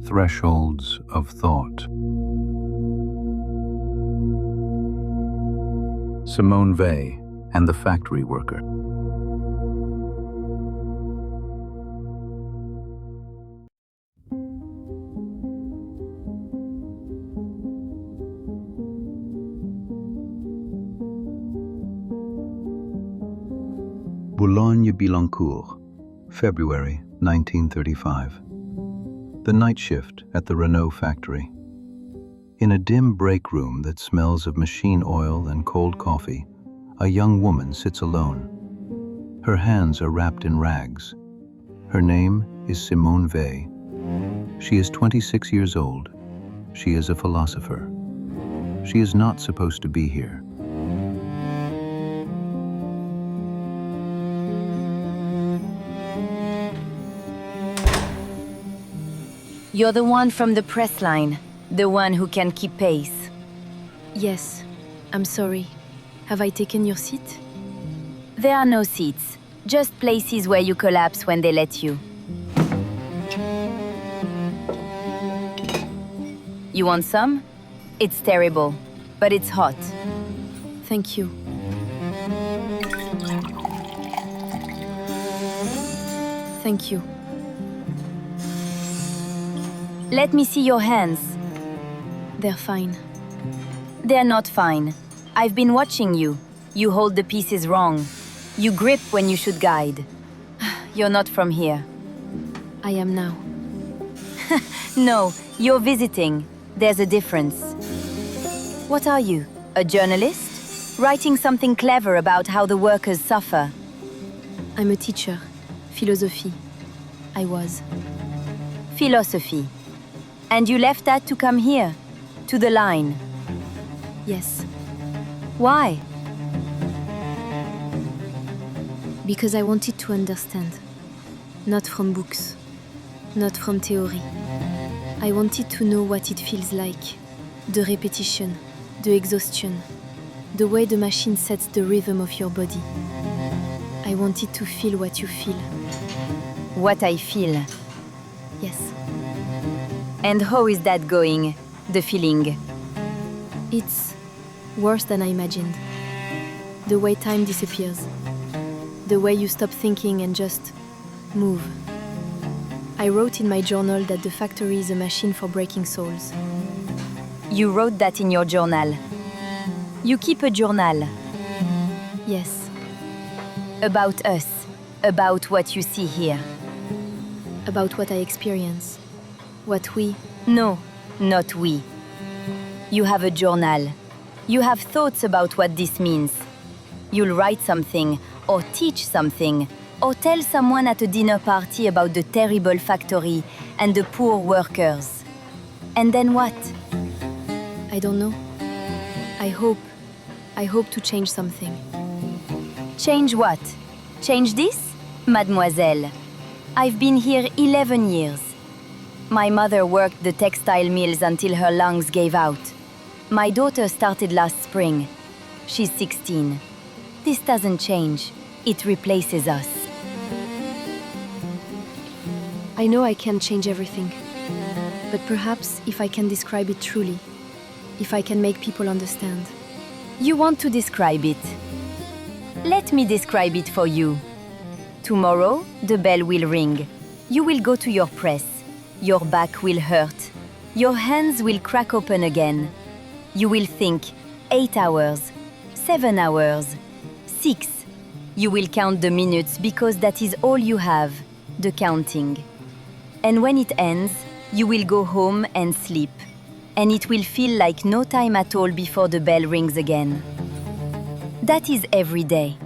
Thresholds of Thought. Simone Weil and the Factory Worker. Boulogne-Billancourt, February 1935. The night shift at the Renault factory. In a dim break room that smells of machine oil and cold coffee, a young woman sits alone. Her hands are wrapped in rags. Her name is Simone Weil. She is 26 years old. She is a philosopher. She is not supposed to be here. You're the one from the press line, the one who can keep pace. Yes, I'm sorry. Have I taken your seat? There are no seats, just places where you collapse when they let you. You want some? It's terrible, but it's hot. Thank you. Thank you. Let me see your hands. They're fine. They're not fine. I've been watching you. You hold the pieces wrong. You grip when you should guide. You're not from here. I am now. No, you're visiting. There's a difference. What are you? A journalist? Writing something clever about how the workers suffer? I'm a teacher. Philosophy. I was. Philosophy. And you left that to come here, to the line. Yes. Why? Because I wanted to understand. Not from books. Not from theory. I wanted to know what it feels like. The repetition, the exhaustion, the way the machine sets the rhythm of your body. I wanted to feel what you feel. What I feel. Yes. And how is that going, the feeling? It's worse than I imagined. The way time disappears. The way you stop thinking and just move. I wrote in my journal that the factory is a machine for breaking souls. You wrote that in your journal. You keep a journal. Yes. About us. About what you see here. About what I experience. What we... No, not we. You have a journal. You have thoughts about what this means. You'll write something, or teach something, or tell someone at a dinner party about the terrible factory and the poor workers. And then what? I don't know. I hope to change something. Change what? Change this? Mademoiselle, I've been here 11 years. My mother worked the textile mills until her lungs gave out. My daughter started last spring. She's 16. This doesn't change. It replaces us. I know I can't change everything. But perhaps if I can describe it truly, if I can make people understand. You want to describe it. Let me describe it for you. Tomorrow, the bell will ring. You will go to your press. Your back will hurt. Your hands will crack open again. You will think 8 hours, 7 hours, 6. You will count the minutes because that is all you have, the counting. And when it ends, you will go home and sleep. And it will feel like no time at all before the bell rings again. That is every day.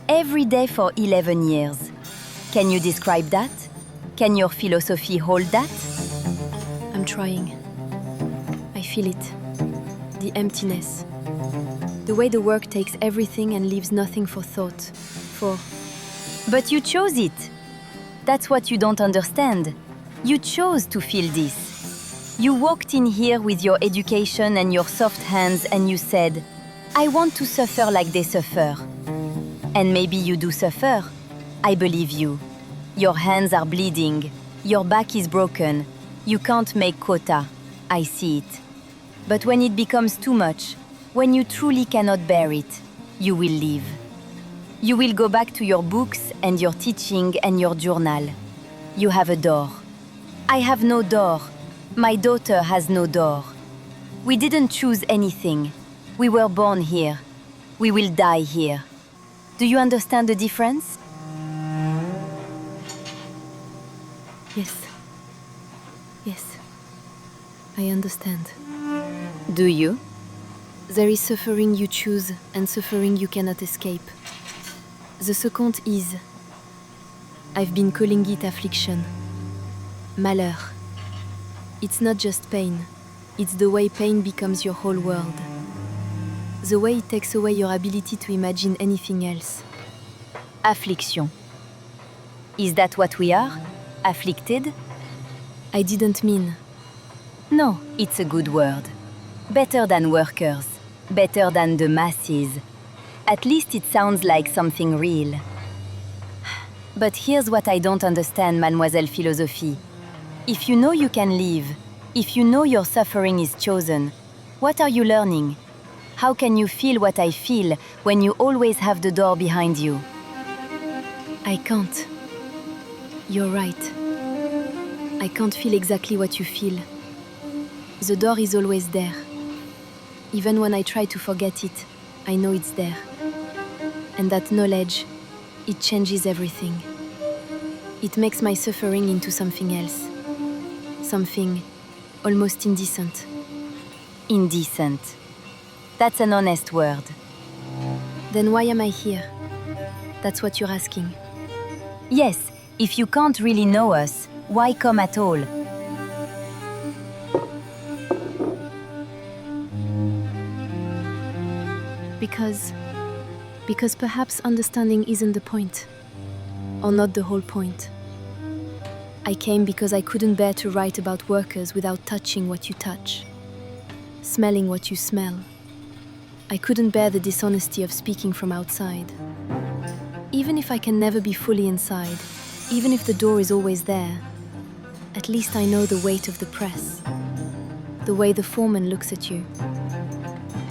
Every day for 11 years. Can you describe that? Can your philosophy hold that? I'm trying. I feel it. The emptiness. The way the work takes everything and leaves nothing for thought. For... But you chose it. That's what you don't understand. You chose to feel this. You walked in here with your education and your soft hands and you said, I want to suffer like they suffer. And maybe you do suffer. I believe you. Your hands are bleeding. Your back is broken. You can't make quota. I see it. But when it becomes too much, when you truly cannot bear it, you will leave. You will go back to your books and your teaching and your journal. You have a door. I have no door. My daughter has no door. We didn't choose anything. We were born here. We will die here. Do you understand the difference? Yes. Yes. I understand. Do you? There is suffering you choose and suffering you cannot escape. The second is, I've been calling it affliction. Malheur. It's not just pain. It's the way pain becomes your whole world. The way it takes away your ability to imagine anything else. Affliction. Is that what we are? Afflicted? I didn't mean. No, it's a good word. Better than workers. Better than the masses. At least it sounds like something real. But here's what I don't understand, Mademoiselle Philosophie. If you know you can leave, if you know your suffering is chosen, what are you learning? How can you feel what I feel when you always have the door behind you? I can't. You're right. I can't feel exactly what you feel. The door is always there. Even when I try to forget it, I know it's there. And that knowledge, it changes everything. It makes my suffering into something else. Something almost indecent. Indecent. That's an honest word. Then why am I here? That's what you're asking. Yes, if you can't really know us, why come at all? Because perhaps understanding isn't the point, or not the whole point. I came because I couldn't bear to write about workers without touching what you touch, smelling what you smell. I couldn't bear the dishonesty of speaking from outside. Even if I can never be fully inside, even if the door is always there, at least I know the weight of the press, the way the foreman looks at you,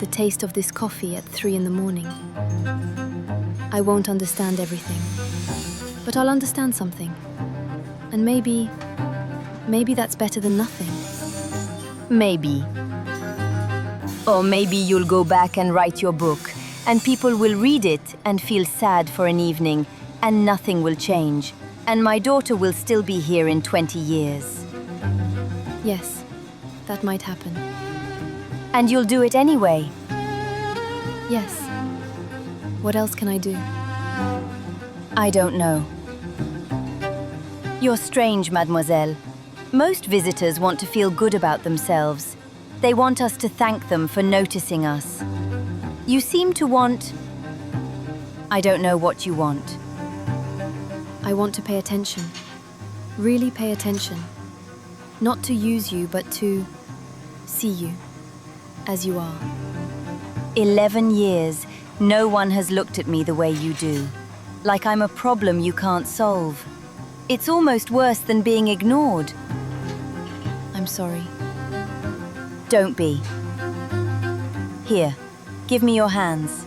the taste of this coffee at 3 a.m. I won't understand everything, but I'll understand something. And maybe that's better than nothing. Maybe. Or maybe you'll go back and write your book, and people will read it and feel sad for an evening, and nothing will change, and my daughter will still be here in 20 years. Yes, that might happen. And you'll do it anyway. Yes. What else can I do? I don't know. You're strange, mademoiselle. Most visitors want to feel good about themselves. They want us to thank them for noticing us. You seem to want... I don't know what you want. I want to pay attention. Really pay attention. Not to use you, but to see you as you are. 11 years, no one has looked at me the way you do. Like I'm a problem you can't solve. It's almost worse than being ignored. I'm sorry. Don't be. Here, give me your hands.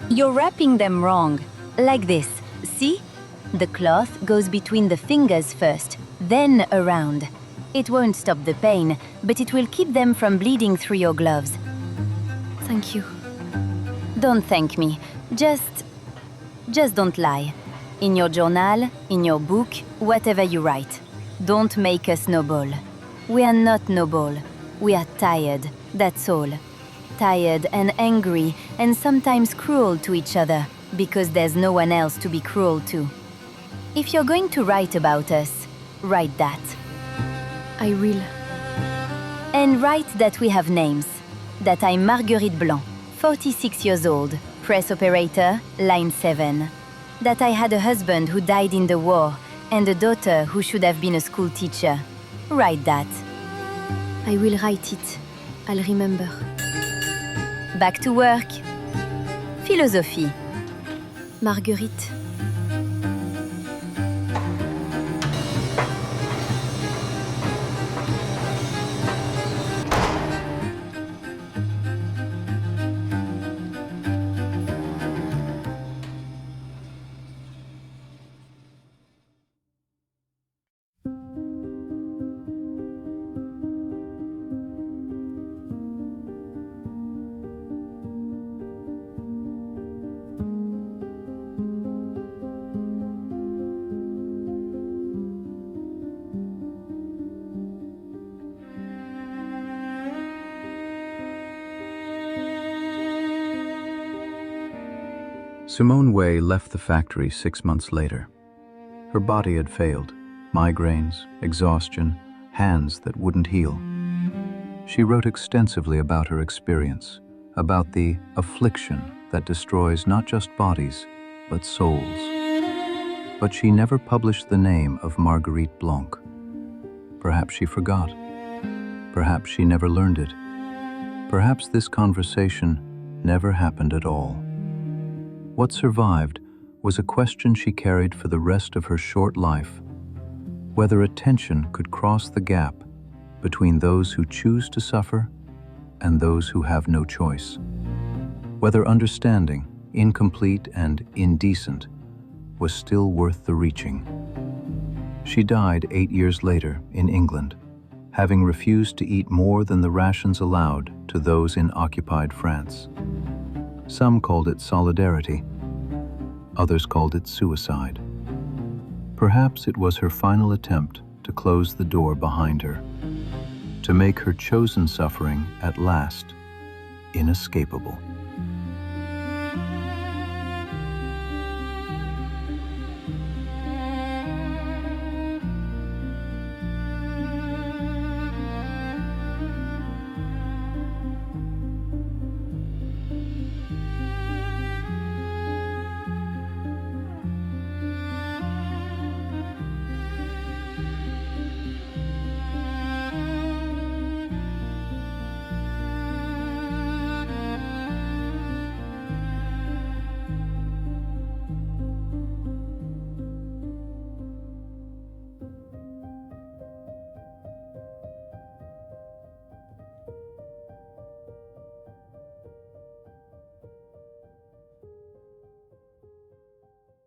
You're wrapping them wrong. Like this, see? The cloth goes between the fingers first, then around. It won't stop the pain, but it will keep them from bleeding through your gloves. Thank you. Don't thank me. Just don't lie. In your journal, in your book, whatever you write. Don't make us noble. We are not noble. We are tired, that's all. Tired and angry and sometimes cruel to each other because there's no one else to be cruel to. If you're going to write about us, write that. I will. And write that we have names. That I'm Marguerite Blanc, 46 years old, press operator, line 7. That I had a husband who died in the war and a daughter who should have been a school teacher. Write that. I will write it. I'll remember. Back to work. Philosophie. Marguerite. Simone Weil left the factory 6 months later. Her body had failed, migraines, exhaustion, hands that wouldn't heal. She wrote extensively about her experience, about the affliction that destroys not just bodies, but souls. But she never published the name of Marguerite Blanc. Perhaps she forgot. Perhaps she never learned it. Perhaps this conversation never happened at all. What survived was a question she carried for the rest of her short life: whether attention could cross the gap between those who choose to suffer and those who have no choice. Whether understanding, incomplete and indecent, was still worth the reaching. She died 8 years later in England, having refused to eat more than the rations allowed to those in occupied France. Some called it solidarity. Others called it suicide. Perhaps it was her final attempt to close the door behind her, to make her chosen suffering at last inescapable.